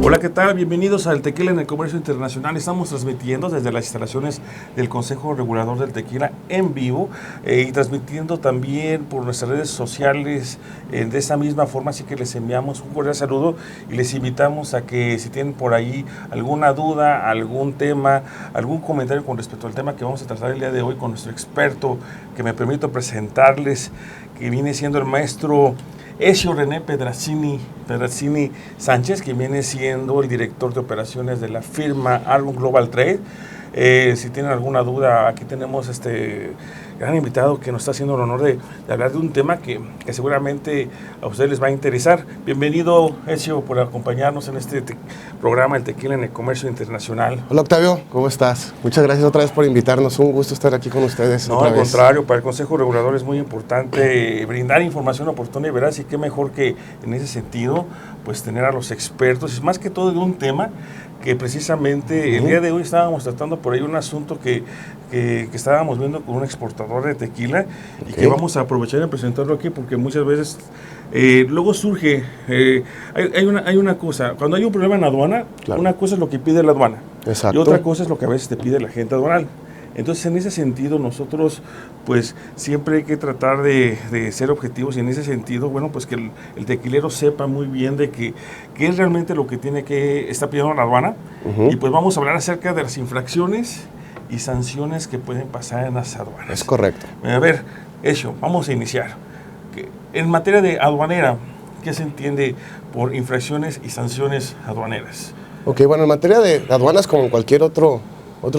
Hola, ¿qué tal? Bienvenidos al Tequila en el Comercio Internacional. Estamos transmitiendo desde las instalaciones del Consejo Regulador del Tequila en vivo y transmitiendo también por nuestras redes sociales de esta misma forma, así que les enviamos un cordial saludo y les invitamos a que si tienen por ahí alguna duda, algún tema, algún comentario con respecto al tema que vamos a tratar el día de hoy con nuestro experto, que me permito presentarles, que viene siendo el maestro Ezio René Pedrazzini Sánchez, que viene siendo el director de operaciones de la firma Argon Global Trade. Si tienen alguna duda, aquí tenemos gran invitado que nos está haciendo el honor de hablar de un tema que seguramente a ustedes les va a interesar. Bienvenido, Ezio, por acompañarnos en este programa, el Tequila en el Comercio Internacional. Hola, Octavio, ¿cómo estás? Muchas gracias otra vez por invitarnos, un gusto estar aquí con ustedes. No, al contrario, para el Consejo Regulador es muy importante brindar información oportuna y veraz, y qué mejor que en ese sentido, pues tener a los expertos, y más que todo de un tema que precisamente el día de hoy estábamos tratando por ahí un asunto que estábamos viendo con un exportador de tequila y que vamos a aprovechar y presentarlo aquí porque muchas veces luego surge, hay una cosa, cuando hay un problema en aduana, una cosa es lo que pide la aduana. Exacto. Y otra cosa es lo que a veces te pide la agente aduanal. Entonces, en ese sentido, nosotros, pues, siempre hay que tratar de ser objetivos y en ese sentido, bueno, pues que el tequilero sepa muy bien de qué es realmente lo que está pidiendo la aduana. Y pues vamos a hablar acerca de las infracciones y sanciones que pueden pasar en las aduanas. Es correcto. A ver, Ezio, vamos a iniciar. En materia de aduanera, ¿qué se entiende por infracciones y sanciones aduaneras? Ok, bueno, en materia de aduanas, como en cualquier otro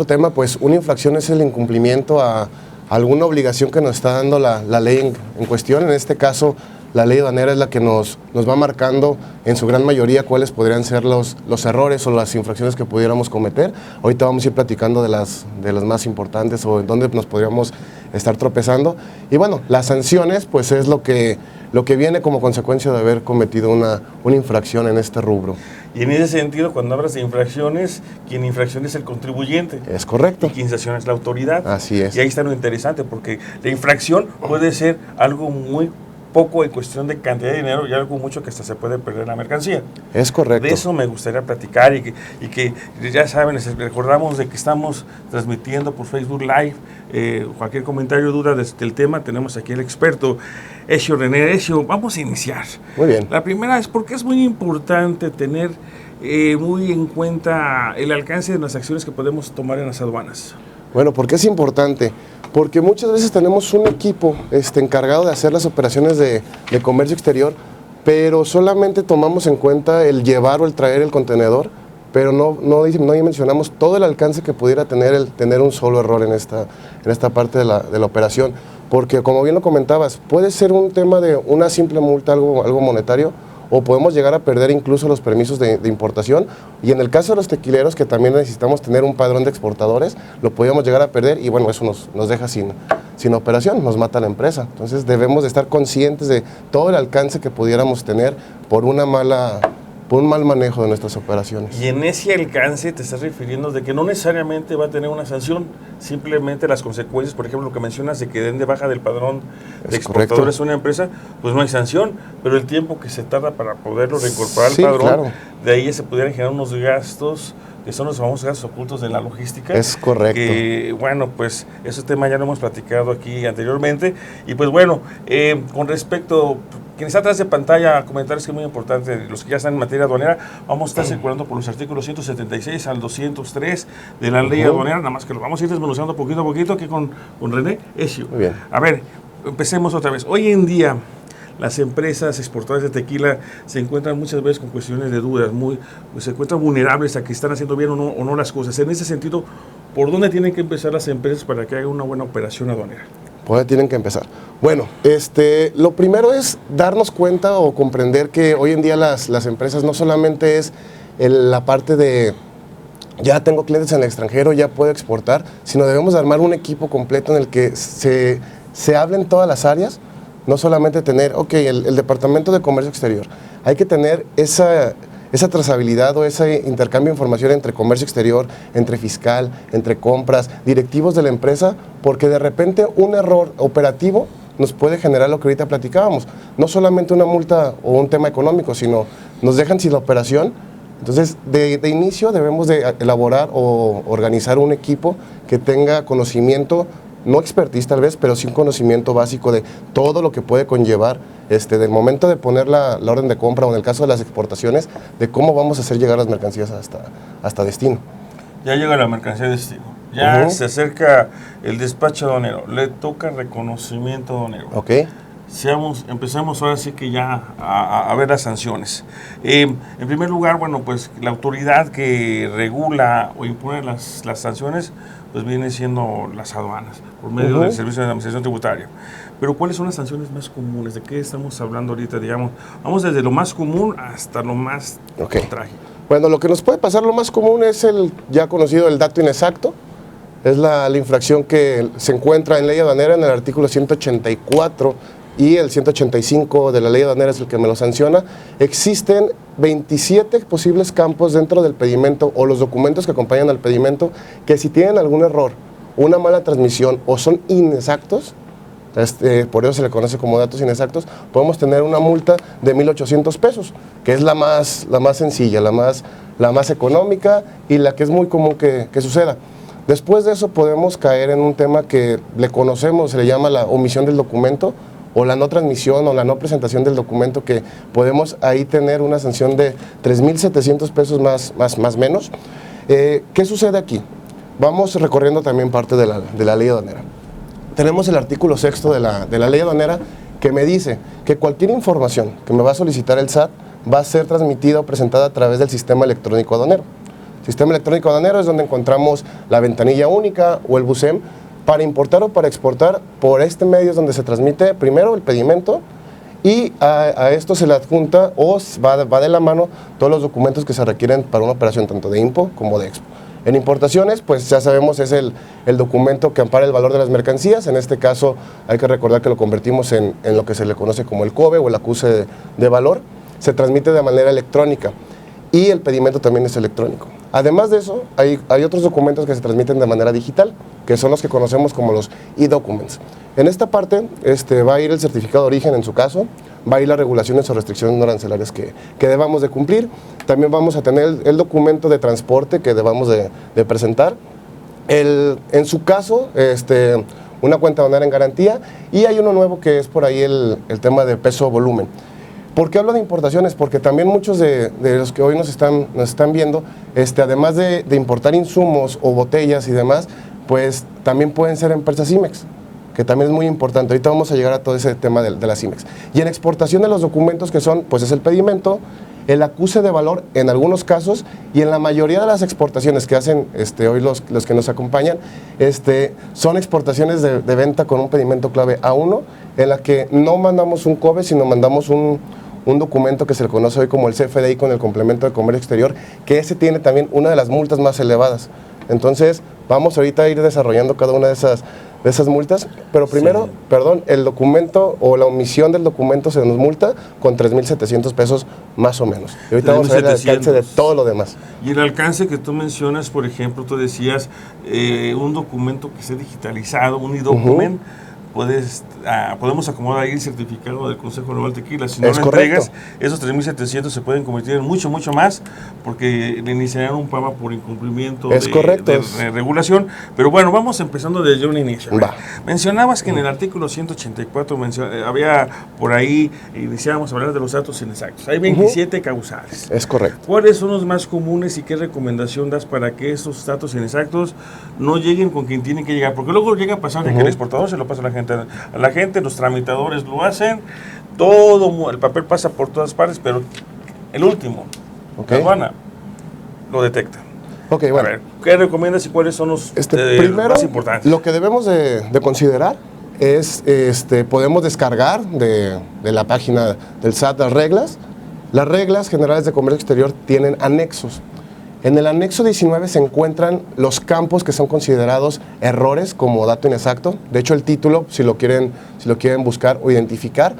tema, pues una infracción es el incumplimiento a alguna obligación que nos está dando la ley en cuestión. En este caso, la ley aduanera es la que nos va marcando en su gran mayoría cuáles podrían ser los errores o las infracciones que pudiéramos cometer. Ahorita vamos a ir platicando de las más importantes o en dónde nos podríamos estar tropezando. Y bueno, las sanciones, pues es lo que viene como consecuencia de haber cometido una infracción en este rubro. Y en ese sentido, cuando hablas de infracciones, quien infracciona es el contribuyente. Es correcto. Y quien sanciona es la autoridad. Así es. Y ahí está lo interesante, porque la infracción puede ser algo muy poco en cuestión de cantidad de dinero y algo mucho que hasta se puede perder la mercancía. Es correcto. De eso me gustaría platicar y que ya saben, les recordamos de que estamos transmitiendo por Facebook Live. Cualquier comentario o duda del tema, tenemos aquí el experto Ezio René. Ezio, vamos a iniciar. Muy bien. La primera es porque es muy importante tener muy en cuenta el alcance de las acciones que podemos tomar en las aduanas. Bueno, ¿por qué es importante? Porque muchas veces tenemos un equipo encargado de hacer las operaciones de comercio exterior, pero solamente tomamos en cuenta el llevar o el traer el contenedor, pero no dimensionamos todo el alcance que pudiera tener el tener un solo error en esta parte de la operación. Porque, como bien lo comentabas, puede ser un tema de una simple multa, algo monetario, o podemos llegar a perder incluso los permisos de importación, y en el caso de los tequileros, que también necesitamos tener un padrón de exportadores, lo podríamos llegar a perder y bueno, eso nos deja sin operación, nos mata la empresa. Entonces debemos de estar conscientes de todo el alcance que pudiéramos tener por un mal manejo de nuestras operaciones. Y en ese alcance te estás refiriendo de que no necesariamente va a tener una sanción, simplemente las consecuencias, por ejemplo, lo que mencionas de que den de baja del padrón de exportadores una empresa, pues no hay sanción, pero el tiempo que se tarda para poderlo reincorporar al padrón, claro. De ahí se pudieran generar unos gastos que son los famosos gastos ocultos de la logística. Es correcto. Que, bueno, pues ese tema ya lo hemos platicado aquí anteriormente. Y pues bueno, con respecto, quien está atrás de pantalla, comentarios que es muy importante, los que ya están en materia aduanera, vamos a estar circulando por los artículos 176 al 203 de la ley aduanera, nada más que lo vamos a ir desmenuzando poquito a poquito aquí con René Ezio. Muy bien. A ver, empecemos otra vez. Hoy en día, las empresas exportadoras de tequila se encuentran muchas veces con cuestiones de dudas, se encuentran vulnerables a que están haciendo bien o no las cosas. En ese sentido, ¿por dónde tienen que empezar las empresas para que hagan una buena operación aduanera? ¿Por dónde tienen que empezar? Bueno, lo primero es darnos cuenta o comprender que hoy en día las empresas no solamente es la parte de ya tengo clientes en el extranjero, ya puedo exportar, sino debemos armar un equipo completo en el que se hablen todas las áreas. No solamente tener, el Departamento de Comercio Exterior. Hay que tener esa trazabilidad o ese intercambio de información entre comercio exterior, entre fiscal, entre compras, directivos de la empresa, porque de repente un error operativo nos puede generar lo que ahorita platicábamos. No solamente una multa o un tema económico, sino nos dejan sin la operación Entonces, de inicio debemos de elaborar o organizar un equipo que tenga conocimiento, no expertise tal vez, pero sí un conocimiento básico de todo lo que puede conllevar del momento de poner la orden de compra o en el caso de las exportaciones, de cómo vamos a hacer llegar las mercancías hasta destino. Ya llega la mercancía de destino, ya se acerca el despacho aduanero, le toca reconocimiento aduanero. Ok. Empezamos ahora sí que ya a ver las sanciones. En primer lugar, bueno, pues la autoridad que regula o impone las sanciones, pues viene siendo las aduanas, por medio del Servicio de Administración Tributaria. Pero ¿cuáles son las sanciones más comunes? ¿De qué estamos hablando ahorita? Digamos, vamos desde lo más común hasta lo más trágico. Bueno, lo que nos puede pasar, lo más común es el ya conocido el dato inexacto. Es la infracción que se encuentra en ley aduanera en el artículo 184 y el 185 de la ley aduanera es el que me lo sanciona. Existen 27 posibles campos dentro del pedimento o los documentos que acompañan al pedimento que si tienen algún error, una mala transmisión o son inexactos, por eso se le conoce como datos inexactos, podemos tener una multa de 1,800 pesos, que es la más sencilla, la más económica y la que es muy común que suceda. Después de eso podemos caer en un tema que le conocemos, se le llama la omisión del documento, o la no transmisión o la no presentación del documento, que podemos ahí tener una sanción de 3,700 pesos más menos. ¿Qué sucede aquí? Vamos recorriendo también parte de la ley aduanera. Tenemos el artículo 6 de la ley aduanera que me dice que cualquier información que me va a solicitar el SAT va a ser transmitida o presentada a través del sistema electrónico aduanero. El sistema electrónico aduanero es donde encontramos la ventanilla única o el BUSEM. Para importar o para exportar, por este medio es donde se transmite primero el pedimento y a esto se le adjunta o va de la mano todos los documentos que se requieren para una operación tanto de IMPO como de EXPO. En importaciones, pues ya sabemos, es el documento que ampara el valor de las mercancías. En este caso hay que recordar que lo convertimos en lo que se le conoce como el COBE o el acuse de valor. Se transmite de manera electrónica y el pedimento también es electrónico. Además de eso, hay otros documentos que se transmiten de manera digital, que son los que conocemos como los e-documents. En esta parte va a ir el certificado de origen en su caso, va a ir las regulaciones o restricciones no arancelarias que debamos de cumplir. También vamos a tener el documento de transporte que debamos de presentar. En su caso, una cuenta aduanera en garantía, y hay uno nuevo que es por ahí el tema de peso-volumen. ¿Por qué hablo de importaciones? Porque también muchos de los que hoy nos están viendo, además de importar insumos o botellas y demás, pues también pueden ser empresas IMEX, que también es muy importante. Ahorita vamos a llegar a todo ese tema de las IMEX. Y en exportación de los documentos que son, pues es el pedimento, el acuse de valor en algunos casos, y en la mayoría de las exportaciones que hacen hoy los que nos acompañan, son exportaciones de venta con un pedimento clave A1, en la que no mandamos un COBE, sino mandamos un documento que se le conoce hoy como el CFDI con el complemento de comercio exterior, que ese tiene también una de las multas más elevadas. Entonces, vamos ahorita a ir desarrollando cada una de esas multas, pero primero, el documento o la omisión del documento se nos multa con 3,700 pesos más o menos. Y ahorita vamos a ver el alcance de todo lo demás. Y el alcance que tú mencionas, por ejemplo, tú decías, un documento que esté digitalizado, un e-document, podemos acomodar ahí el certificado del Consejo Nacional del Tequila. Si no lo entregas, esos 3,700 se pueden convertir en mucho más, porque le iniciarán un PAMA por incumplimiento de regulación. Pero bueno, vamos empezando desde un inicio. Mencionabas que en el artículo 184 había por ahí, iniciábamos a hablar de los datos inexactos. Hay 27 causales. Es correcto. ¿Cuáles son los más comunes y qué recomendación das para que esos datos inexactos no lleguen con quien tienen que llegar? Porque luego llega a pasar de que el exportador se lo pasa a la gente, los tramitadores lo hacen, todo el papel pasa por todas partes, pero el último, la aduana, lo detecta. Bueno. A ver, ¿qué recomiendas y cuáles son los primero, más importantes? Lo que debemos de considerar es, podemos descargar de la página del SAT las reglas. Las reglas generales de comercio exterior tienen anexos. En el anexo 19 se encuentran los campos que son considerados errores como dato inexacto. De hecho, el título, si lo quieren buscar o identificar,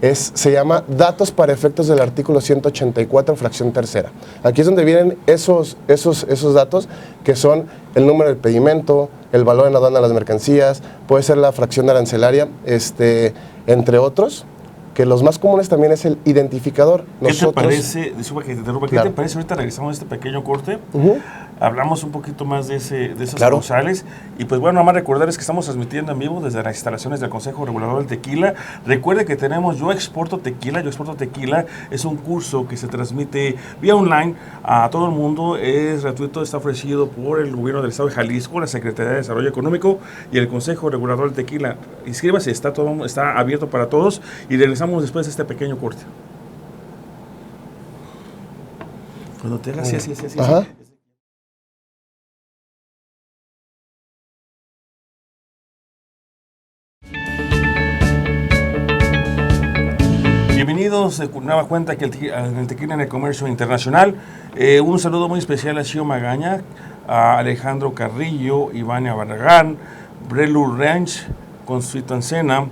se llama Datos para efectos del artículo 184, fracción tercera. Aquí es donde vienen esos datos, que son el número del pedimento, el valor en aduana de las mercancías, puede ser la fracción arancelaria, entre otros. que los más comunes también es el identificador. ¿Qué te parece, disculpa que te interrumpa, claro. ¿Qué te parece ahorita regresamos a este pequeño corte? Uh-huh. Hablamos un poquito más de esas claro. causales. Y pues bueno, nada más recordarles que estamos transmitiendo en vivo desde las instalaciones del Consejo Regulador del Tequila. Recuerde que tenemos Yo Exporto Tequila. Yo Exporto Tequila es un curso que se transmite vía online a todo el mundo. Es gratuito, está ofrecido por el gobierno del estado de Jalisco, la Secretaría de Desarrollo Económico y el Consejo Regulador del Tequila. Inscríbase, está abierto para todos y regresamos después de este pequeño corte. Cuando te hagas así. Ajá. Bienvenidos de nueva cuenta aquí en el Tequila en el Comercio Internacional. Un saludo muy especial a Xio Magaña, a Alejandro Carrillo, Ivania Barragán, Brelu Ranch, Consuelo Ancena,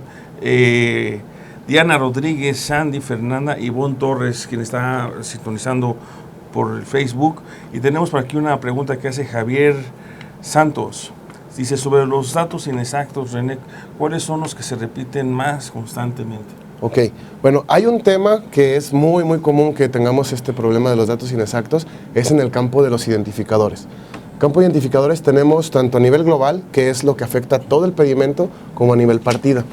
Diana Rodríguez, Sandy, Fernanda, Ivonne Torres, quien está sintonizando por el Facebook. Y tenemos por aquí una pregunta que hace Javier Santos. Dice, sobre los datos inexactos, René, ¿cuáles son los que se repiten más constantemente? Ok, bueno, hay un tema que es muy común que tengamos este problema de los datos inexactos, es en el campo de los identificadores. Campo de identificadores tenemos tanto a nivel global, que es lo que afecta a todo el pedimento, como a nivel partida.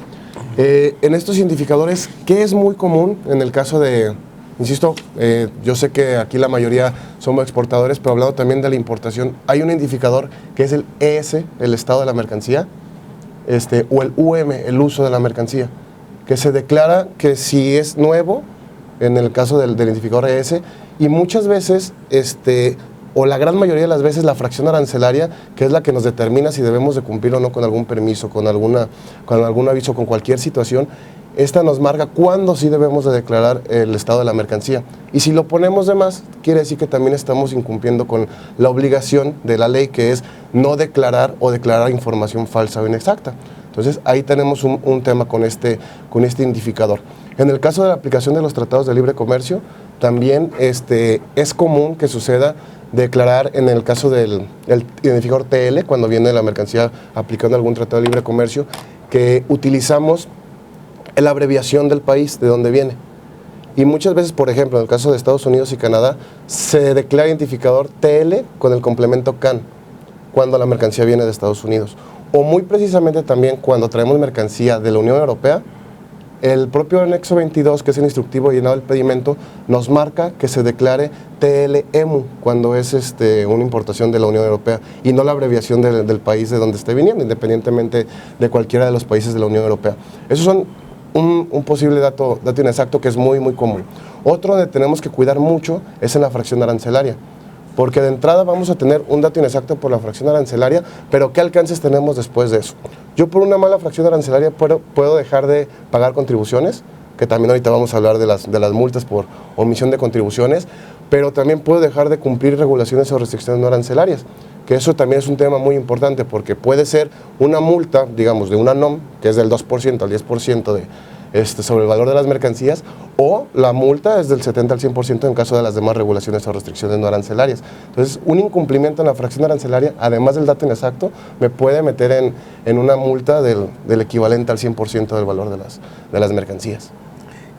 En estos identificadores, ¿qué es muy común en el caso de, insisto, yo sé que aquí la mayoría somos exportadores, pero hablando también de la importación, hay un identificador que es el ES, el estado de la mercancía, o el UM, el uso de la mercancía, que se declara que si es nuevo, en el caso del identificador ES, y muchas veces, o la gran mayoría de las veces, la fracción arancelaria, que es la que nos determina si debemos de cumplir o no con algún permiso, con algún aviso, con cualquier situación, esta nos marca cuándo sí debemos de declarar el estado de la mercancía. Y si lo ponemos de más, quiere decir que también estamos incumpliendo con la obligación de la ley, que es no declarar o declarar información falsa o inexacta. Entonces, ahí tenemos un tema con este identificador. En el caso de la aplicación de los tratados de libre comercio, también es común que suceda declarar en el caso del identificador TL, cuando viene la mercancía aplicando algún tratado de libre comercio, que utilizamos la abreviación del país de donde viene. Y muchas veces, por ejemplo, en el caso de Estados Unidos y Canadá, se declara identificador TL con el complemento CAN, cuando la mercancía viene de Estados Unidos. O muy precisamente también cuando traemos mercancía de la Unión Europea, el propio anexo 22, que es el instructivo llenado del pedimento, nos marca que se declare TLEMU cuando es una importación de la Unión Europea y no la abreviación del país de donde esté viniendo, independientemente de cualquiera de los países de la Unión Europea. Esos son un posible dato inexacto que es muy común. Otro donde tenemos que cuidar mucho es en la fracción arancelaria, porque de entrada vamos a tener un dato inexacto por la fracción arancelaria, pero ¿qué alcances tenemos después de eso? Yo por una mala fracción arancelaria puedo dejar de pagar contribuciones, que también ahorita vamos a hablar de las multas por omisión de contribuciones, pero también puedo dejar de cumplir regulaciones o restricciones no arancelarias, que eso también es un tema muy importante, porque puede ser una multa, digamos, de una NOM, que es del 2% al 10% sobre el valor de las mercancías, o la multa es del 70 al 100% en caso de las demás regulaciones o restricciones no arancelarias. Entonces, un incumplimiento en la fracción arancelaria, además del dato inexacto, me puede meter en una multa del equivalente al 100% del valor de las mercancías.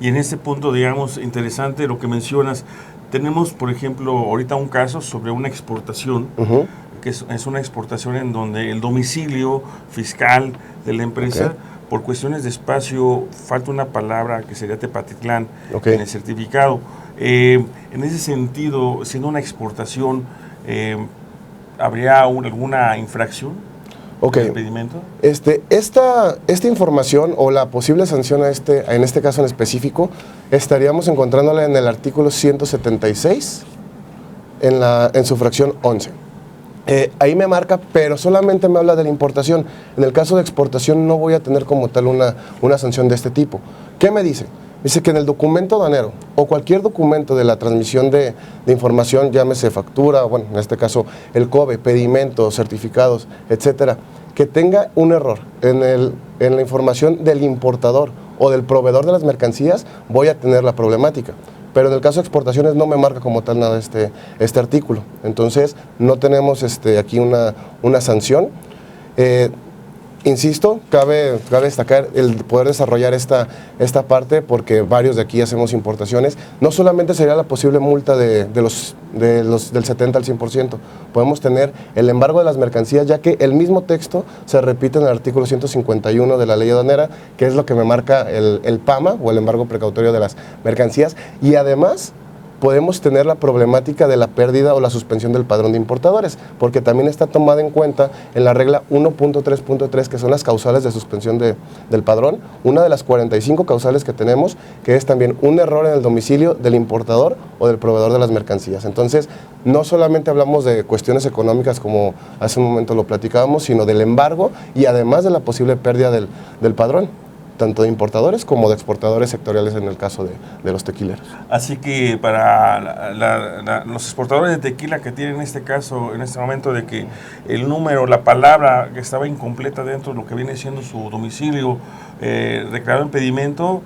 Y en este punto, digamos, interesante lo que mencionas, tenemos, por ejemplo, ahorita un caso sobre una exportación, que es una exportación en donde el domicilio fiscal de la empresa, por cuestiones de espacio, falta una palabra que sería Tepatitlán en el certificado. En ese sentido, siendo una exportación, ¿habría alguna infracción del pedimento? Esta información o la posible sanción en este caso en específico, estaríamos encontrándola en el artículo 176, en su fracción 11. Ahí me marca, pero solamente me habla de la importación. En el caso de exportación no voy a tener como tal una sanción de este tipo. ¿Qué me dice? Dice que en el documento aduanero o cualquier documento de la transmisión de información, llámese factura, bueno, en este caso el COBE, pedimentos, certificados, etcétera, que tenga un error en la información del importador o del proveedor de las mercancías, voy a tener la problemática. Pero en el caso de exportaciones no me marca como tal nada este artículo. Entonces, no tenemos aquí una sanción. Insisto, cabe destacar el poder desarrollar esta parte porque varios de aquí hacemos importaciones. No solamente sería la posible multa del 70 al 100%, podemos tener el embargo de las mercancías, ya que el mismo texto se repite en el artículo 151 de la ley aduanera, que es lo que me marca el PAMA o el embargo precautorio de las mercancías, y además podemos tener la problemática de la pérdida o la suspensión del padrón de importadores, porque también está tomada en cuenta en la regla 1.3.3, que son las causales de suspensión del padrón, una de las 45 causales que tenemos, que es también un error en el domicilio del importador o del proveedor de las mercancías. Entonces, no solamente hablamos de cuestiones económicas, como hace un momento lo platicábamos, sino del embargo y además de la posible pérdida del padrón, tanto de importadores como de exportadores sectoriales en el caso de los tequileros. Así que para los exportadores de tequila que tienen este caso, en este momento de que el número, la palabra que estaba incompleta dentro de lo que viene siendo su domicilio, declarado impedimento,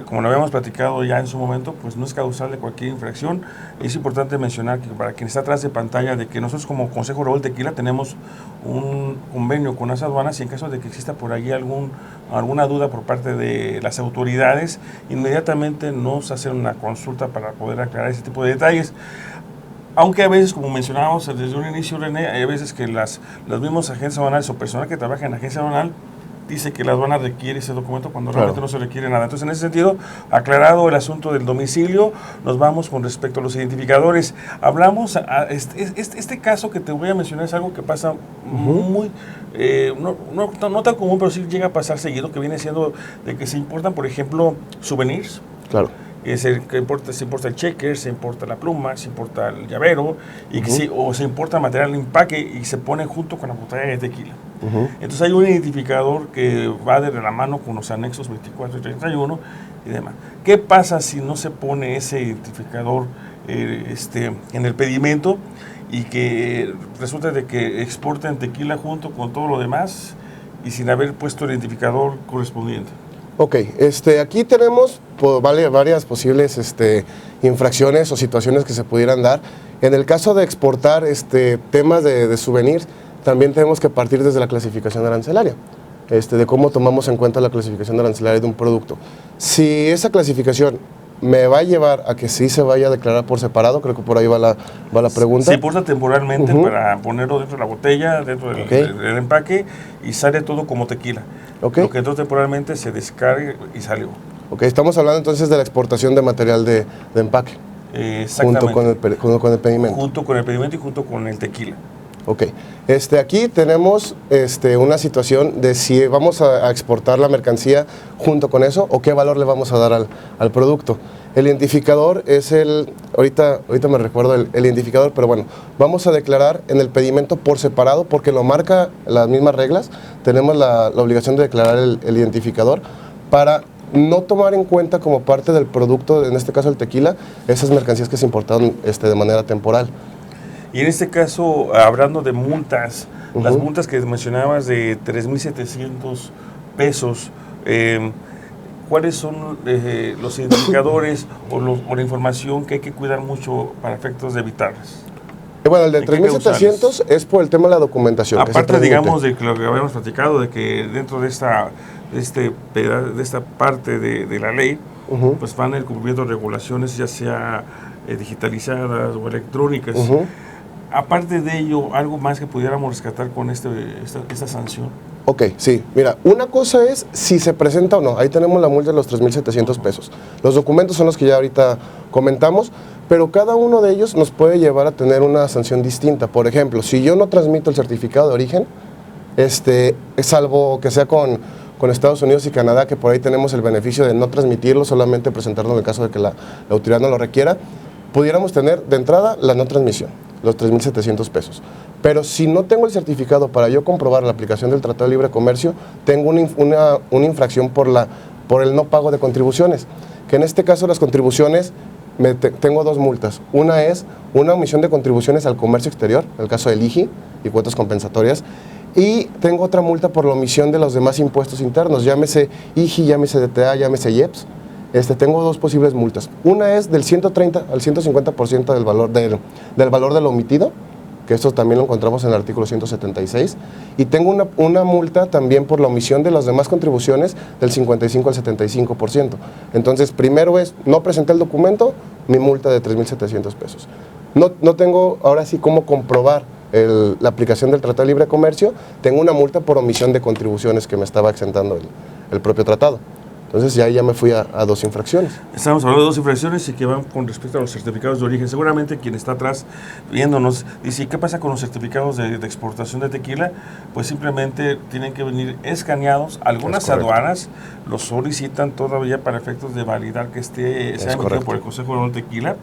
como lo habíamos platicado ya en su momento, pues no es causal de cualquier infracción. Es importante mencionar que para quien está atrás de pantalla, de que nosotros como Consejo Regulador del Tequila tenemos un convenio con las aduanas, y en caso de que exista por allí alguna duda por parte de las autoridades, inmediatamente nos hacen una consulta para poder aclarar ese tipo de detalles. Aunque a veces, como mencionábamos desde un inicio, René, hay veces que los mismos agentes aduanales o personal que trabaja en la agencia aduanal dice que la aduana requiere ese documento cuando realmente no se requiere nada. Entonces, en ese sentido, aclarado el asunto del domicilio, nos vamos con respecto a los identificadores. Hablamos, este caso que te voy a mencionar es algo que pasa muy, no tan común, pero sí llega a pasar seguido, que viene siendo de que se importan, por ejemplo, souvenirs. Claro. Se importa el checker, se importa la pluma, se importa el llavero, y o se importa material de empaque y se pone junto con la botella de tequila. Entonces hay un identificador que va de la mano con los anexos 24 y 31 y demás. ¿Qué pasa si no se pone ese identificador en el pedimento y que resulta de que exporten tequila junto con todo lo demás y sin haber puesto el identificador correspondiente? Ok, aquí tenemos varias posibles infracciones o situaciones que se pudieran dar. En el caso de exportar temas de souvenirs, también tenemos que partir desde la clasificación arancelaria, de cómo tomamos en cuenta la clasificación arancelaria de un producto. Si esa clasificación me va a llevar a que sí se vaya a declarar por separado, creo que por ahí va la pregunta. Se importa temporalmente para ponerlo dentro de la botella, dentro del empaque, y sale todo como tequila. Lo que entonces temporalmente se descarga y salió. Estamos hablando entonces de la exportación de material de empaque. Exactamente. Junto con el pedimento. Junto con el pedimento y junto con el tequila. Aquí tenemos una situación de si vamos a exportar la mercancía junto con eso o qué valor le vamos a dar al producto. El identificador es ahorita me recuerdo el identificador, pero bueno, vamos a declarar en el pedimento por separado porque lo marca las mismas reglas. Tenemos la obligación de declarar el identificador para no tomar en cuenta como parte del producto, en este caso el tequila, esas mercancías que se importaron de manera temporal. Y en este caso, hablando de multas, las multas que mencionabas de 3,700 pesos, ¿cuáles son los indicadores o la información que hay que cuidar mucho para efectos de evitarlas? Bueno, el de 3,700 es por el tema de la documentación. Aparte, digamos, de lo que habíamos platicado, de que dentro de esta parte de la ley, pues van el cumplimiento de regulaciones, ya sea digitalizadas o electrónicas. Aparte de ello, ¿algo más que pudiéramos rescatar con esta sanción? Sí. Mira, una cosa es si se presenta o no. Ahí tenemos la multa de los 3,700 pesos. Los documentos son los que ya ahorita comentamos, pero cada uno de ellos nos puede llevar a tener una sanción distinta. Por ejemplo, si yo no transmito el certificado de origen, salvo que sea con Estados Unidos y Canadá, que por ahí tenemos el beneficio de no transmitirlo, solamente presentarlo en el caso de que la autoridad no lo requiera, pudiéramos tener de entrada la no transmisión, los 3,700 pesos. Pero si no tengo el certificado para yo comprobar la aplicación del Tratado de Libre Comercio, tengo una infracción por el no pago de contribuciones, que en este caso las contribuciones, tengo dos multas. Una es una omisión de contribuciones al comercio exterior, en el caso del IGI y cuotas compensatorias, y tengo otra multa por la omisión de los demás impuestos internos, llámese IGI, llámese DTA, llámese IEPS. Tengo dos posibles multas. Una es del 130 al 150% del valor de lo omitido, que esto también lo encontramos en el artículo 176, y tengo una multa también por la omisión de las demás contribuciones del 55 al 75%. Entonces, primero es, no presenté el documento, mi multa de 3,700 pesos. No tengo ahora sí cómo comprobar la aplicación del Tratado de Libre Comercio, tengo una multa por omisión de contribuciones que me estaba exentando el propio tratado. Entonces ya me fui a 2 infracciones. Estamos hablando de 2 infracciones y que van con respecto a los certificados de origen. Seguramente quien está atrás viéndonos dice, ¿qué pasa con los certificados de exportación de tequila? Pues simplemente tienen que venir escaneados. Algunas aduanas los solicitan todavía para efectos de validar que sea emitido por el Consejo Regulador del Tequila.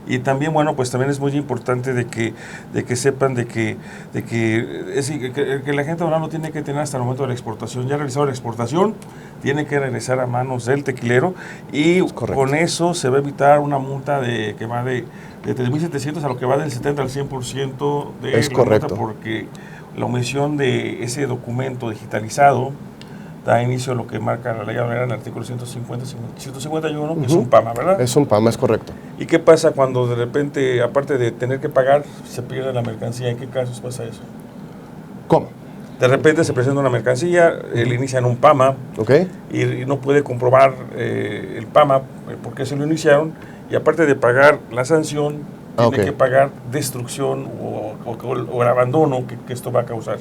Y también, bueno, pues también es muy importante de que sepan que la gente ahora no tiene que tener hasta el momento de la exportación. Ya realizado la exportación, tiene que regresar a manos del tequilero y con eso se va a evitar una multa que va de 3,700 a lo que va del 70 al 100% de la multa, porque la omisión de ese documento digitalizado da inicio a lo que marca la ley aduanera en el artículo 151, que es un PAMA, ¿verdad? Es un PAMA, es correcto. ¿Y qué pasa cuando de repente, aparte de tener que pagar, se pierde la mercancía? ¿En qué casos pasa eso? ¿Cómo? De repente se presenta una mercancía, le inician un PAMA, y no puede comprobar el PAMA por qué se lo iniciaron, y aparte de pagar la sanción, tiene que pagar destrucción o el abandono que esto va a causar.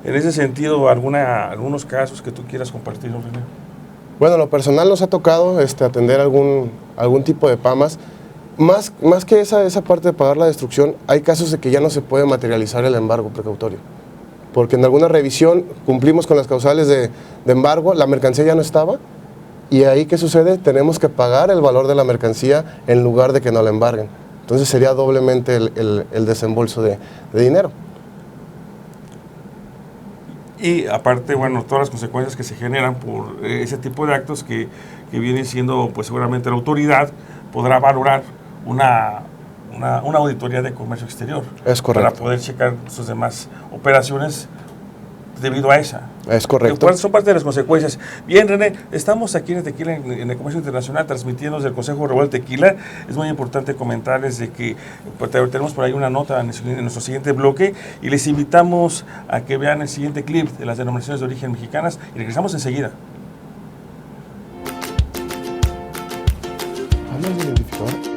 En ese sentido, algunos casos que tú quieras compartir, René. Bueno, lo personal nos ha tocado atender algún tipo de PAMAs. Más que esa parte de pagar la destrucción, hay casos de que ya no se puede materializar el embargo precautorio. Porque en alguna revisión cumplimos con las causales de embargo, la mercancía ya no estaba, y ahí ¿qué sucede? Tenemos que pagar el valor de la mercancía en lugar de que nos la embarguen. Entonces sería doblemente el desembolso de dinero. Y aparte, bueno, todas las consecuencias que se generan por ese tipo de actos que viene siendo, pues seguramente la autoridad podrá valorar una auditoría de comercio exterior. Es correcto. Para poder checar sus demás operaciones debido a esa. Es correcto. ¿Cuáles son parte de las consecuencias? Bien, René, estamos aquí en el Tequila, en el Comercio Internacional, transmitiendo desde el Consejo Regulador del Tequila. Es muy importante comentarles de que tenemos por ahí una nota en nuestro siguiente bloque y les invitamos a que vean el siguiente clip de las denominaciones de origen mexicanas y regresamos enseguida. ¿Hablas del identificador?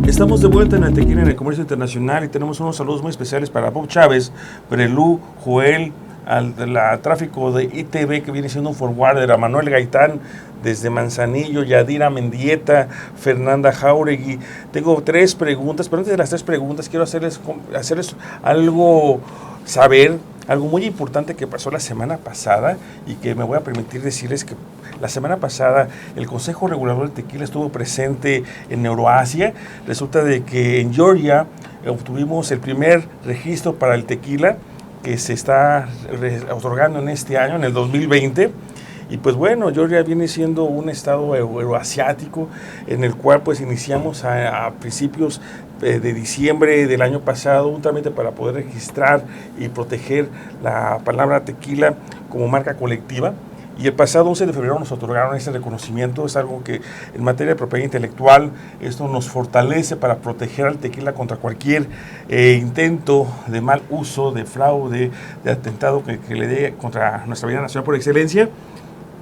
Estamos de vuelta en el Tequila, en el Comercio Internacional, y tenemos unos saludos muy especiales para Bob Chávez, Brelú, Joel, al tráfico de ITV, que viene siendo un forwarder, a Manuel Gaitán desde Manzanillo, Yadira Mendieta, Fernanda Jauregui. Tengo 3 preguntas, pero antes de las 3 preguntas quiero hacerles algo saber, algo muy importante que pasó la semana pasada y que me voy a permitir decirles que la semana pasada el Consejo Regulador del Tequila estuvo presente en Euroasia. Resulta de que en Georgia obtuvimos el primer registro para el tequila que se está otorgando en este año, en el 2020. Y pues bueno, Georgia viene siendo un estado euroasiático en el cual pues iniciamos a principios de diciembre del año pasado un trámite para poder registrar y proteger la palabra tequila como marca colectiva. Y el pasado 11 de febrero nos otorgaron este reconocimiento. Es algo que en materia de propiedad intelectual, esto nos fortalece para proteger al tequila contra cualquier intento de mal uso, de fraude, de atentado que le dé contra nuestra vida nacional por excelencia.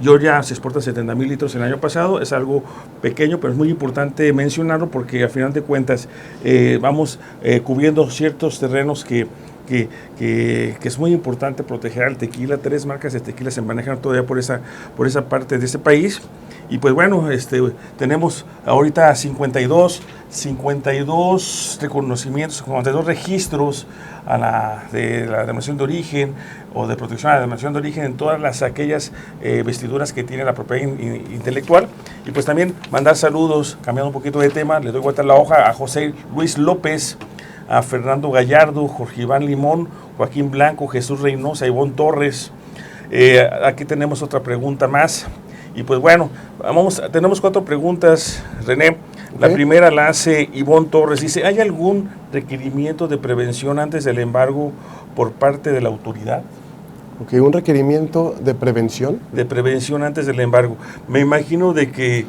Georgia se exporta 70,000 litros el año pasado, es algo pequeño, pero es muy importante mencionarlo porque al final de cuentas vamos cubriendo ciertos terrenos que es muy importante proteger al tequila. 3 marcas de tequila se manejan todavía por esa parte de este país. Y pues bueno, tenemos ahorita 52 reconocimientos, 52 registros de la denominación de origen o de protección a la denominación de origen en todas aquellas vestiduras que tiene la propiedad intelectual. Y pues también mandar saludos, cambiando un poquito de tema, le doy vuelta la hoja a José Luis López, a Fernando Gallardo, Jorge Iván Limón, Joaquín Blanco, Jesús Reynosa, Ivonne Torres. Aquí tenemos otra pregunta más. Y pues bueno, tenemos 4 preguntas, René. La primera la hace Ivonne Torres. Dice, ¿hay algún requerimiento de prevención antes del embargo por parte de la autoridad? Ok, un requerimiento de prevención. De prevención antes del embargo. Me imagino de que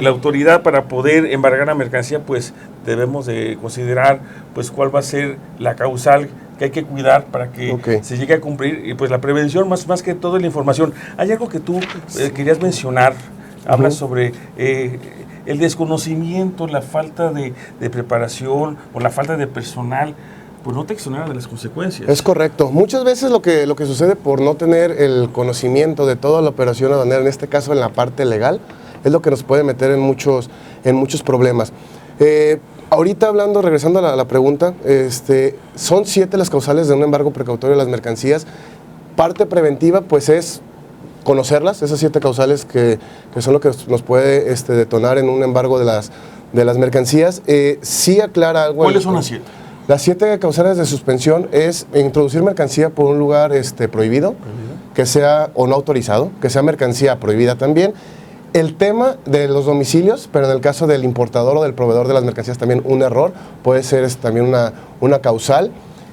la autoridad, para poder embargar la mercancía, pues debemos de considerar pues cuál va a ser la causal que hay que cuidar para que se llegue a cumplir. Y pues la prevención, más que todo, la información. Hay algo que tú querías mencionar. Hablas sobre el desconocimiento, la falta de preparación o la falta de personal, pues no te exoneran de las consecuencias. Es correcto. Muchas veces lo que sucede por no tener el conocimiento de toda la operación aduanera, en este caso en la parte legal, es lo que nos puede meter en muchos problemas. Ahorita regresando a la pregunta, son 7 las causales de un embargo precautorio de las mercancías. Parte preventiva, pues es conocerlas, esas 7 causales que son lo que nos puede detonar en un embargo de las mercancías. Sí aclara algo. ¿Cuáles son las 7? Las 7 causales de suspensión es introducir mercancía por un lugar prohibido, que sea o no autorizado, que sea mercancía prohibida también. El tema de los domicilios, pero en el caso del importador o del proveedor de las mercancías también un error, puede ser también una causal.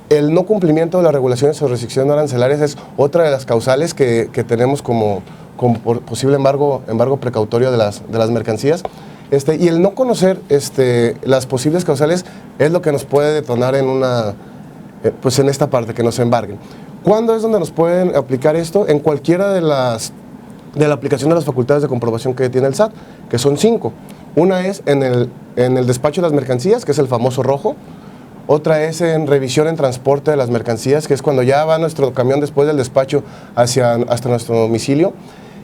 El no cumplimiento de las regulaciones o restricciones arancelarias es otra de las causales que tenemos como posible embargo precautorio de las mercancías. Y el no conocer las posibles causales es lo que nos puede detonar en esta parte, que nos embarguen. ¿Cuándo es donde nos pueden aplicar esto? En cualquiera de la aplicación de las facultades de comprobación que tiene el SAT, que son 5. Una es en el despacho de las mercancías, que es el famoso rojo. Otra es en revisión en transporte de las mercancías, que es cuando ya va nuestro camión después del despacho hasta nuestro domicilio.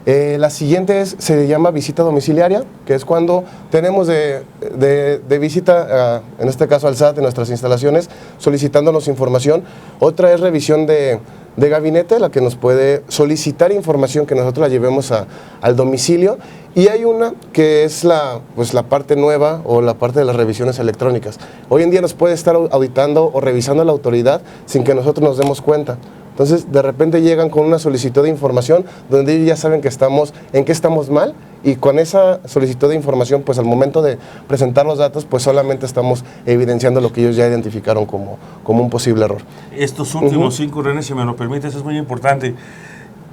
La siguiente se llama visita domiciliaria, que es cuando tenemos de visita, en este caso al SAT, en nuestras instalaciones, solicitándonos información. Otra es revisión de gabinete, la que nos puede solicitar información que nosotros la llevemos al domicilio. Y hay una que es la parte nueva o la parte de las revisiones electrónicas. Hoy en día nos puede estar auditando o revisando la autoridad sin que nosotros nos demos cuenta. Entonces, de repente llegan con una solicitud de información donde ellos ya saben en qué estamos mal, y con esa solicitud de información, pues al momento de presentar los datos, pues solamente estamos evidenciando lo que ellos ya identificaron como un posible error. Estos últimos 5, René, si me lo permites, es muy importante.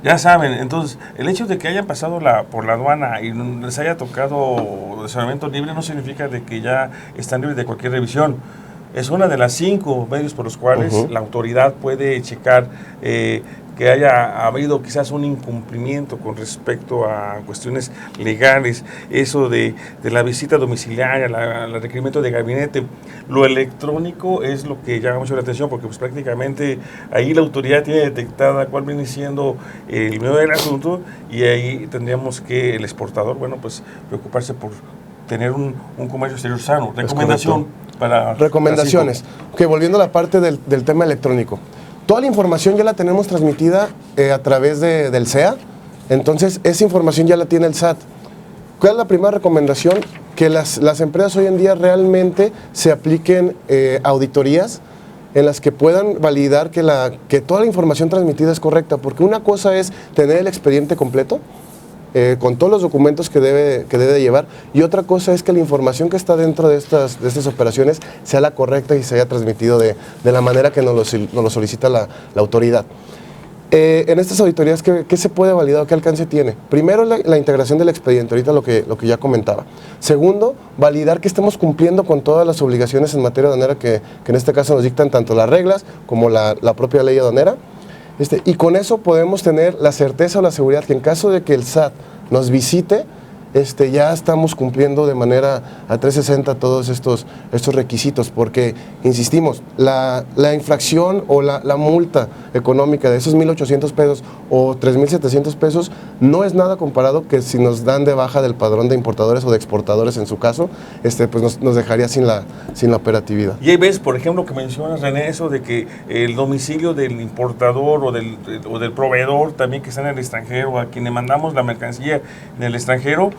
Ya saben, entonces, el hecho de que hayan pasado por la aduana y les haya tocado estacionamiento libre no significa de que ya están libres de cualquier revisión. Es una de las 5 medios por los cuales la autoridad puede checar que haya habido quizás un incumplimiento con respecto a cuestiones legales, eso de la visita domiciliaria, el requerimiento de gabinete. Lo electrónico es lo que llama mucho la atención, porque pues prácticamente ahí la autoridad tiene detectada cuál viene siendo el medio del asunto, y ahí tendríamos que el exportador, pues preocuparse por tener un comercio exterior sano. Recomendación para... Recomendaciones. Volviendo a la parte del tema electrónico. Toda la información ya la tenemos transmitida a través del SEA, entonces esa información ya la tiene el SAT. ¿Cuál es la primera recomendación? Que las empresas hoy en día realmente se apliquen auditorías en las que puedan validar que toda la información transmitida es correcta, porque una cosa es tener el expediente completo, con todos los documentos que debe de llevar, y otra cosa es que la información que está dentro de estas operaciones sea la correcta y se haya transmitido de la manera que nos lo solicita la autoridad. En estas auditorías, ¿qué se puede validar? ¿Qué alcance tiene? Primero, la integración del expediente, ahorita lo que ya comentaba. Segundo, validar que estemos cumpliendo con todas las obligaciones en materia aduanera que en este caso nos dictan tanto las reglas como la propia ley aduanera. Y con eso podemos tener la certeza o la seguridad que en caso de que el SAT nos visite, ya estamos cumpliendo de manera a 360 todos estos requisitos, porque, insistimos, la infracción o la multa económica de esos 1,800 pesos o 3,700 pesos no es nada comparado que si nos dan de baja del padrón de importadores o de exportadores en su caso, pues nos dejaría sin la operatividad. Y ahí ves, por ejemplo, que mencionas, René, eso de que el domicilio del importador o del proveedor también que está en el extranjero, a quien le mandamos la mercancía en el extranjero,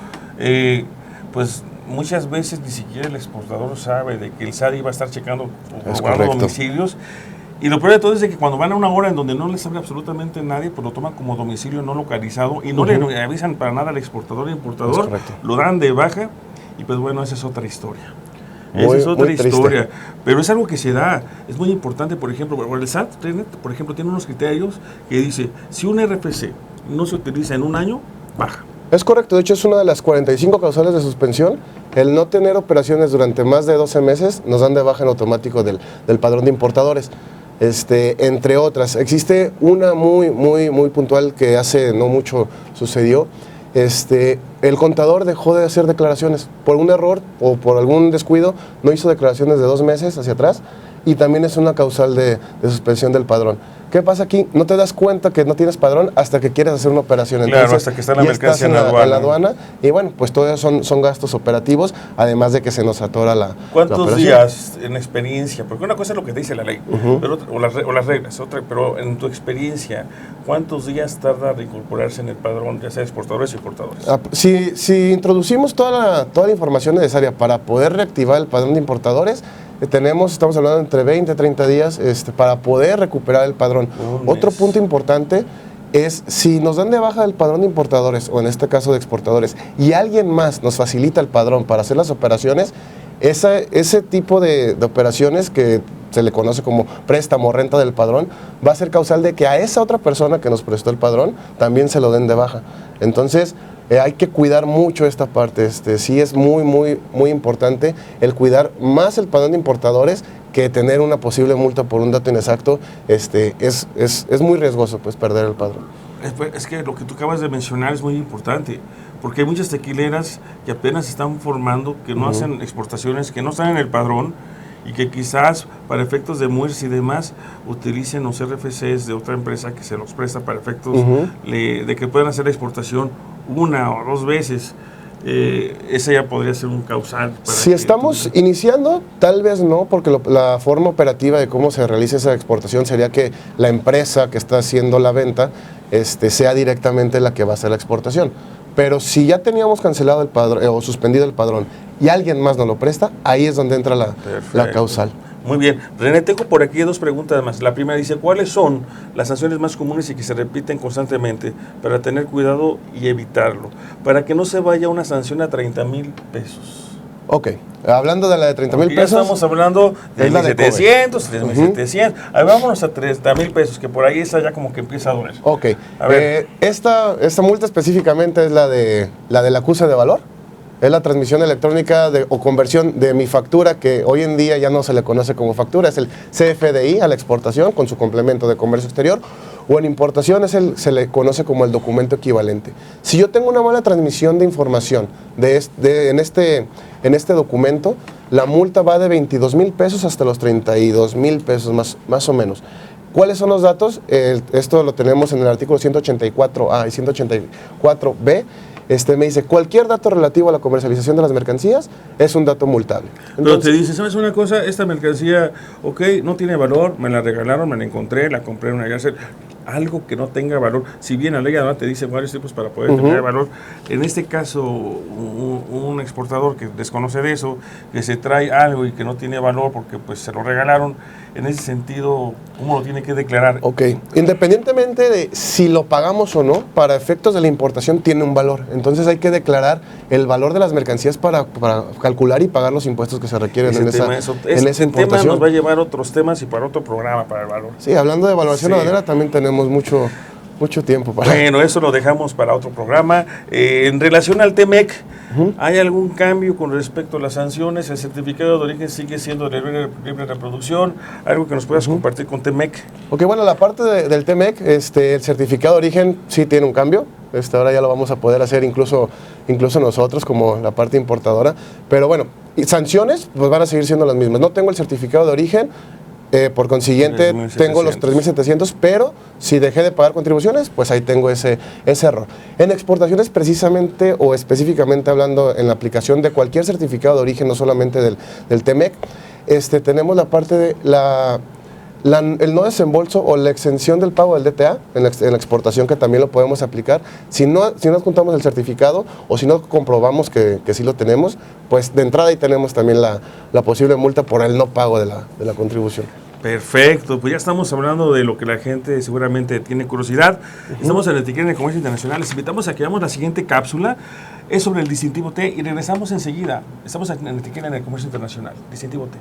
pues muchas veces ni siquiera el exportador sabe de que el SAT iba a estar checando o guardando domicilios. Y lo peor de todo es de que cuando van a una hora en donde no les abre absolutamente nadie, pues lo toman como domicilio no localizado y no le avisan para nada al exportador e importador, lo dan de baja y pues bueno, esa es otra historia. Esa es otra historia, pero es algo que se da, es muy importante. Por ejemplo, el SAT, por ejemplo, tiene unos criterios que dice, si un RFC no se utiliza en un año, baja. Es correcto, de hecho es una de las 45 causales de suspensión. El no tener operaciones durante más de 12 meses nos dan de baja en automático del padrón de importadores. Entre otras, existe una muy puntual que hace no mucho sucedió. El contador dejó de hacer declaraciones por un error o por algún descuido, no hizo declaraciones de 2 meses hacia atrás y también es una causal de suspensión del padrón. ¿Qué pasa aquí? No te das cuenta que no tienes padrón hasta que quieres hacer una operación. Entonces, claro, hasta que está la mercancía en la aduana. Y bueno, pues todos son gastos operativos, además de que se nos atora la ¿Cuántos días en experiencia? Porque una cosa es lo que te dice la ley, pero, o las reglas, otra, pero en tu experiencia, ¿cuántos días tarda reincorporarse en el padrón, ya sea exportadores y importadores? Si introducimos toda la información necesaria para poder reactivar el padrón de importadores, estamos hablando entre 20 y 30 días para poder recuperar el padrón. Otro punto importante es si nos dan de baja del padrón de importadores o en este caso de exportadores y alguien más nos facilita el padrón para hacer las operaciones, ese tipo de operaciones que se le conoce como préstamo o renta del padrón va a ser causal de que a esa otra persona que nos prestó el padrón también se lo den de baja. Entonces hay que cuidar mucho esta parte. Sí es muy importante el cuidar más el padrón de importadores que tener una posible multa por un dato inexacto. Es muy riesgoso pues perder el padrón. Es que lo que tú acabas de mencionar es muy importante, porque hay muchas tequileras que apenas se están formando, que no hacen exportaciones, que no están en el padrón y que quizás para efectos de muestras y demás utilicen los RFCs de otra empresa que se los presta para efectos de que puedan hacer la exportación 1 o 2 veces. Ese ya podría ser un causal. Si estamos iniciando, tal vez no, porque la forma operativa de cómo se realiza esa exportación sería que la empresa que está haciendo la venta sea directamente la que va a hacer la exportación. Pero si ya teníamos cancelado el padrón o suspendido el padrón y alguien más nos lo presta, ahí es donde entra la causal. Muy bien. René, tengo por aquí 2 preguntas más. La primera dice, ¿cuáles son las sanciones más comunes y que se repiten constantemente para tener cuidado y evitarlo? Para que no se vaya una sanción a 30,000 pesos. Ok, hablando de la de 30,000 pesos. Ya estamos hablando de 1,700, 3,700. Ahí vámonos a 30,000 pesos, que por ahí esa ya como que empieza a doler. Ok, a ver. Esta multa específicamente es la del acuse de valor. Es la transmisión electrónica o conversión de mi factura, que hoy en día ya no se le conoce como factura, es el CFDI a la exportación con su complemento de comercio exterior, o en importación se le conoce como el documento equivalente. Si yo tengo una mala transmisión de información en este documento, la multa va de 22,000 pesos hasta los 32,000 pesos más o menos. ¿Cuáles son los datos? Esto lo tenemos en el artículo 184A y 184B. Me dice, cualquier dato relativo a la comercialización de las mercancías es un dato multable. Entonces, pero te dice, ¿sabes una cosa? Esta mercancía, no tiene valor, me la regalaron, me la encontré, la compré en una cárcel. Algo que no tenga valor, si bien la ley además te dice varios tipos para poder tener valor, en este caso un exportador que desconoce de eso, que se trae algo y que no tiene valor porque pues se lo regalaron, en ese sentido, ¿cómo lo tiene que declarar? Ok, independientemente de si lo pagamos o no, para efectos de la importación tiene un valor, entonces hay que declarar el valor de las mercancías para calcular y pagar los impuestos que se requieren en esa importación. Tema nos va a llevar otros temas y para otro programa, para el valor. Sí, hablando de evaluación aduanera también tenemos mucho tiempo para... Bueno, eso lo dejamos para otro programa. En relación al TEMEC, ¿hay algún cambio con respecto a las sanciones? ¿El certificado de origen sigue siendo de libre reproducción? ¿Algo que nos puedas compartir con TEMEC? Ok, bueno, la parte del TEMEC, el certificado de origen sí tiene un cambio. ahora ya lo vamos a poder hacer incluso nosotros como la parte importadora, pero bueno, y sanciones pues van a seguir siendo las mismas. No tengo el certificado de origen, por consiguiente 3,700. tengo los 3,700, pero si dejé de pagar contribuciones, pues ahí tengo ese error. En exportaciones precisamente o específicamente hablando en la aplicación de cualquier certificado de origen, no solamente del TEMEC, tenemos la parte de el no desembolso o la exención del pago del DTA en la exportación, que también lo podemos aplicar. Si no juntamos el certificado o si no comprobamos que sí lo tenemos, pues de entrada ahí tenemos también la posible multa por el no pago de la contribución. Perfecto, pues ya estamos hablando de lo que la gente seguramente tiene curiosidad. Estamos en el Tequila en el Comercio Internacional. Les invitamos a que veamos la siguiente cápsula. Es sobre el distintivo T y regresamos enseguida. Estamos en el Tequila en el Comercio Internacional. Distintivo T.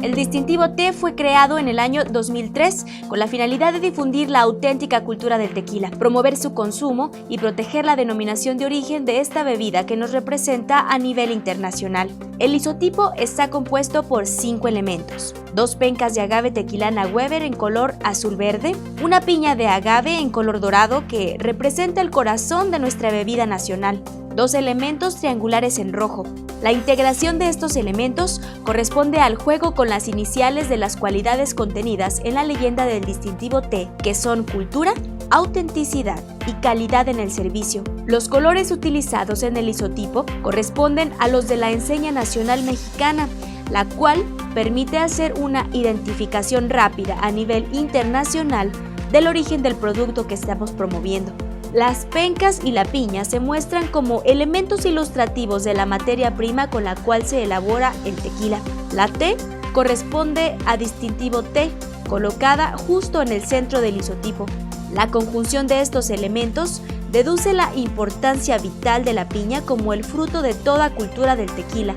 El distintivo T fue creado en el año 2003 con la finalidad de difundir la auténtica cultura del tequila, promover su consumo y proteger la denominación de origen de esta bebida que nos representa a nivel internacional. El isotipo está compuesto por 5 elementos: 2 pencas de agave tequilana Weber en color azul-verde, una piña de agave en color dorado que representa el corazón de nuestra bebida nacional, 2 elementos triangulares en rojo. La integración de estos elementos corresponde al juego con las iniciales de las cualidades contenidas en la leyenda del distintivo T, que son cultura, autenticidad y calidad en el servicio. Los colores utilizados en el isotipo corresponden a los de la enseña nacional mexicana, la cual permite hacer una identificación rápida a nivel internacional del origen del producto que estamos promoviendo. Las pencas y la piña se muestran como elementos ilustrativos de la materia prima con la cual se elabora el tequila. La T corresponde a distintivo T, colocada justo en el centro del isotipo. La conjunción de estos elementos deduce la importancia vital de la piña como el fruto de toda cultura del tequila,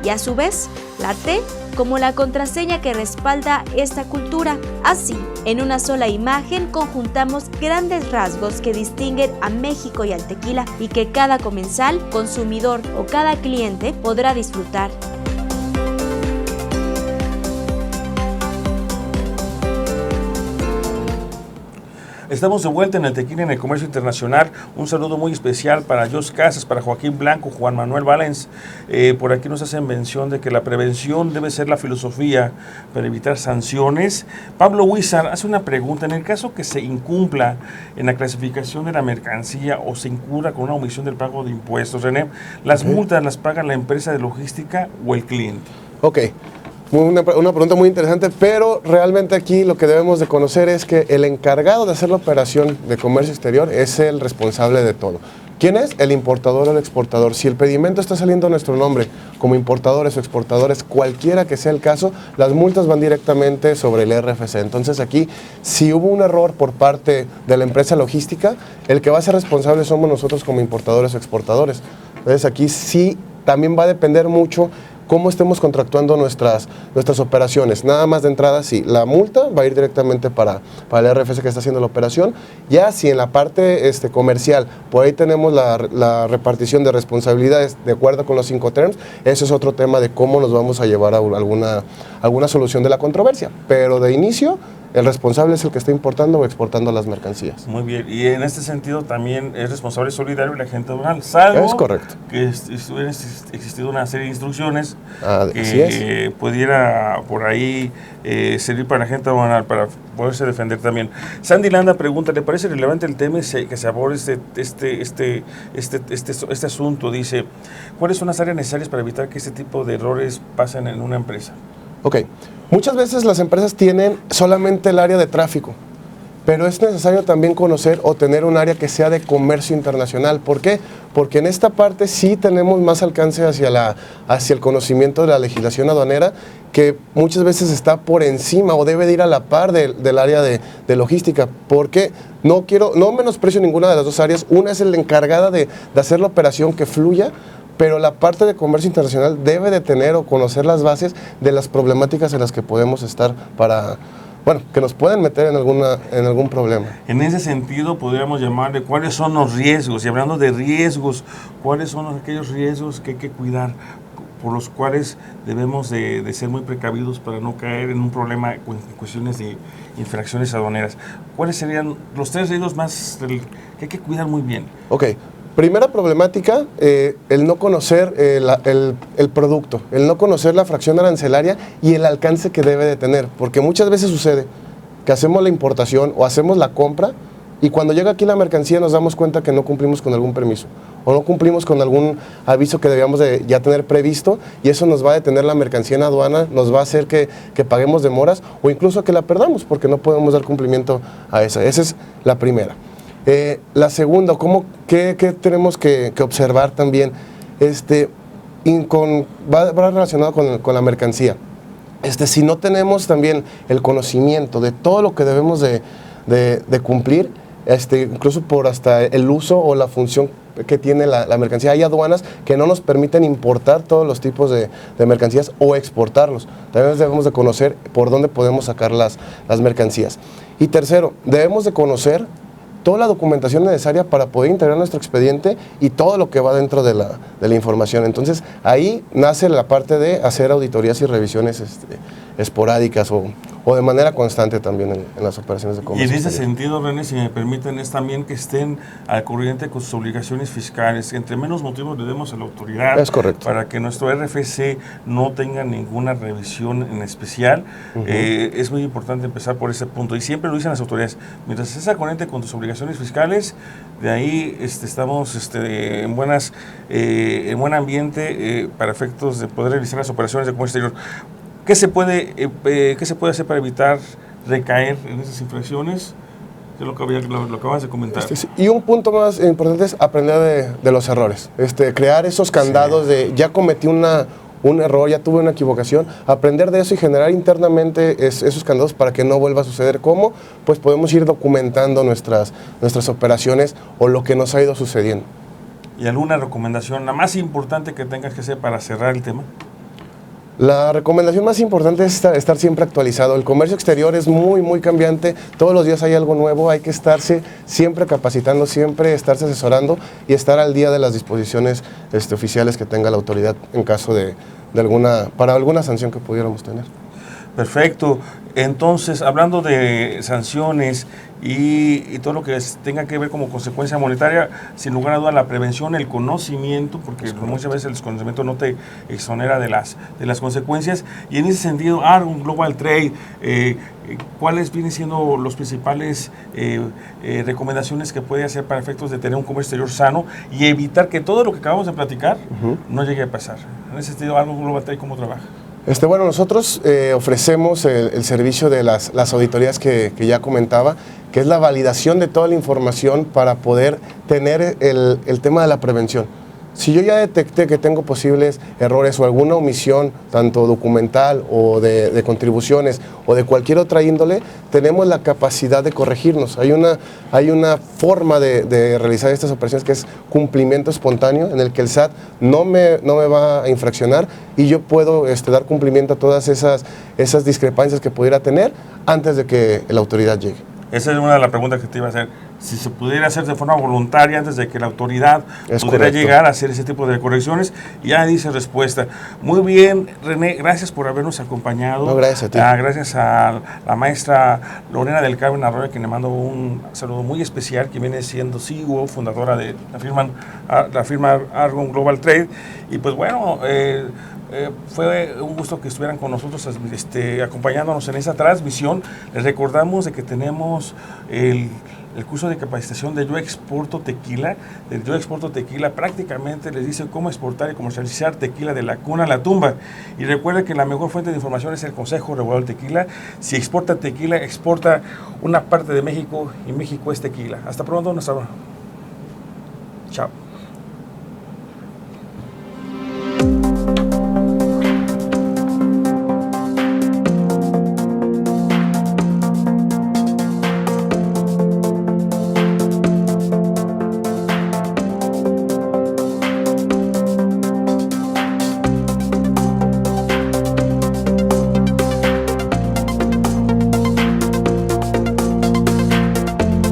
y a su vez, la T como la contraseña que respalda esta cultura. Así, en una sola imagen conjuntamos grandes rasgos que distinguen a México y al tequila y que cada comensal, consumidor o cada cliente podrá disfrutar. Estamos de vuelta en el Tequila en el Comercio Internacional. Un saludo muy especial para Jos Casas, para Joaquín Blanco, Juan Manuel Valens. Por aquí nos hacen mención de que la prevención debe ser la filosofía para evitar sanciones. Pablo Huizar hace una pregunta. En el caso que se incumpla en la clasificación de la mercancía o se incurra con una omisión del pago de impuestos, René, ¿las multas las paga la empresa de logística o el cliente? Ok. Una pregunta muy interesante, pero realmente aquí lo que debemos de conocer es que el encargado de hacer la operación de comercio exterior es el responsable de todo. ¿Quién es? El importador o el exportador. Si el pedimento está saliendo a nuestro nombre como importadores o exportadores, cualquiera que sea el caso, las multas van directamente sobre el RFC. Entonces aquí, si hubo un error por parte de la empresa logística, el que va a ser responsable somos nosotros como importadores o exportadores. Entonces aquí sí también va a depender mucho cómo estemos contractuando nuestras operaciones. Nada más de entrada, sí, la multa va a ir directamente para el RFC que está haciendo la operación. Ya si en la parte comercial, por ahí tenemos la repartición de responsabilidades de acuerdo con los 5 terms, ese es otro tema de cómo nos vamos a llevar a alguna solución de la controversia. Pero de inicio, el responsable es el que está importando o exportando las mercancías. Muy bien, y en este sentido también es responsable solidario el agente aduanal, salvo es correcto. Que hubiera existido una serie de instrucciones que pudiera por ahí servir para el agente aduanal para poderse defender también. Sandy Landa pregunta, ¿le parece relevante el tema que se aborde este asunto? Dice, ¿cuáles son las áreas necesarias para evitar que este tipo de errores pasen en una empresa? Ok, muchas veces las empresas tienen solamente el área de tráfico, pero es necesario también conocer o tener un área que sea de comercio internacional. ¿Por qué? Porque en esta parte sí tenemos más alcance hacia el conocimiento de la legislación aduanera, que muchas veces está por encima o debe de ir a la par del área de logística. Porque no menosprecio ninguna de las dos áreas. Una es la encargada de hacer la operación que fluya, pero la parte de comercio internacional debe de tener o conocer las bases de las problemáticas en las que podemos estar que nos pueden meter en algún problema. En ese sentido, podríamos llamarle cuáles son los riesgos, y hablando de riesgos, cuáles son aquellos riesgos que hay que cuidar por los cuales debemos de ser muy precavidos para no caer en un problema en cuestiones de infracciones aduaneras. ¿Cuáles serían los 3 riesgos más que hay que cuidar muy bien? Ok. Primera problemática, el no conocer el producto, el no conocer la fracción arancelaria y el alcance que debe de tener, porque muchas veces sucede que hacemos la importación o hacemos la compra y cuando llega aquí la mercancía nos damos cuenta que no cumplimos con algún permiso o no cumplimos con algún aviso que debíamos de ya tener previsto y eso nos va a detener la mercancía en aduana, nos va a hacer que paguemos demoras o incluso que la perdamos porque no podemos dar cumplimiento a esa. Esa es la primera. La segunda, ¿qué tenemos que observar también? Va relacionado con la mercancía. Si no tenemos también el conocimiento de todo lo que debemos de cumplir, incluso por hasta el uso o la función que tiene la mercancía, hay aduanas que no nos permiten importar todos los tipos de mercancías o exportarlos. También debemos de conocer por dónde podemos sacar las mercancías. Y tercero, debemos de conocer toda la documentación necesaria para poder integrar nuestro expediente y todo lo que va dentro de la información. Entonces, ahí nace la parte de hacer auditorías y revisiones esporádicas o de manera constante también en las operaciones de comercio. Y en ese sentido, René, si me permiten, es también que estén al corriente con sus obligaciones fiscales. Entre menos motivos le demos a la autoridad. Es correcto. Para que nuestro RFC no tenga ninguna revisión en especial. Es muy importante empezar por ese punto. Y siempre lo dicen las autoridades, mientras estés al corriente con tus obligaciones fiscales, de ahí estamos en buen ambiente para efectos de poder realizar las operaciones de comercio exterior. ¿Qué se puede hacer para evitar recaer en esas infracciones? Es lo que acabas de comentar. Y un punto más importante es aprender de los errores. Crear esos candados de ya cometí un error, ya tuve una equivocación, aprender de eso y generar internamente esos candados para que no vuelva a suceder. ¿Cómo? Pues podemos ir documentando nuestras operaciones o lo que nos ha ido sucediendo. ¿Y alguna recomendación, la más importante que tengas que hacer para cerrar el tema? La recomendación más importante es estar siempre actualizado. El comercio exterior es muy, muy cambiante. Todos los días hay algo nuevo. Hay que estarse siempre capacitando, siempre estarse asesorando y estar al día de las disposiciones oficiales que tenga la autoridad en caso para alguna sanción que pudiéramos tener. Perfecto. Entonces, hablando de sanciones y todo lo que tenga que ver como consecuencia monetaria, sin lugar a duda la prevención, el conocimiento, porque muchas veces el desconocimiento no te exonera de las consecuencias. Y en ese sentido, Argon Global Trade, ¿cuáles vienen siendo los principales recomendaciones que puede hacer para efectos de tener un comercio exterior sano y evitar que todo lo que acabamos de platicar no llegue a pasar? En ese sentido, Argon Global Trade, ¿cómo trabaja? Bueno, nosotros ofrecemos el servicio de las auditorías que ya comentaba, que es la validación de toda la información para poder tener el tema de la prevención. Si yo ya detecté que tengo posibles errores o alguna omisión, tanto documental o de contribuciones o de cualquier otra índole, tenemos la capacidad de corregirnos. Hay una forma de realizar estas operaciones que es cumplimiento espontáneo, en el que el SAT no me va a infraccionar y yo puedo dar cumplimiento a todas esas discrepancias que pudiera tener antes de que la autoridad llegue. Esa es una de las preguntas que te iba a hacer. Si se pudiera hacer de forma voluntaria antes de que la autoridad pudiera llegar a hacer ese tipo de correcciones, ya dice respuesta. Muy bien, René, gracias por habernos acompañado. No, gracias a ti. Gracias a la maestra Lorena del Carmen Arroyo, a quien le mando un saludo muy especial, que viene siendo CEO, fundadora de la firma Argon Global Trade. Y pues bueno, fue un gusto que estuvieran con nosotros acompañándonos en esta transmisión. Les recordamos de que tenemos el curso de capacitación de Yo Exporto Tequila. Yo Exporto Tequila prácticamente les dice cómo exportar y comercializar tequila de la cuna a la tumba. Y recuerden que la mejor fuente de información es el Consejo Regulador del Tequila. Si exporta tequila, exporta una parte de México y México es tequila. Hasta pronto, chao.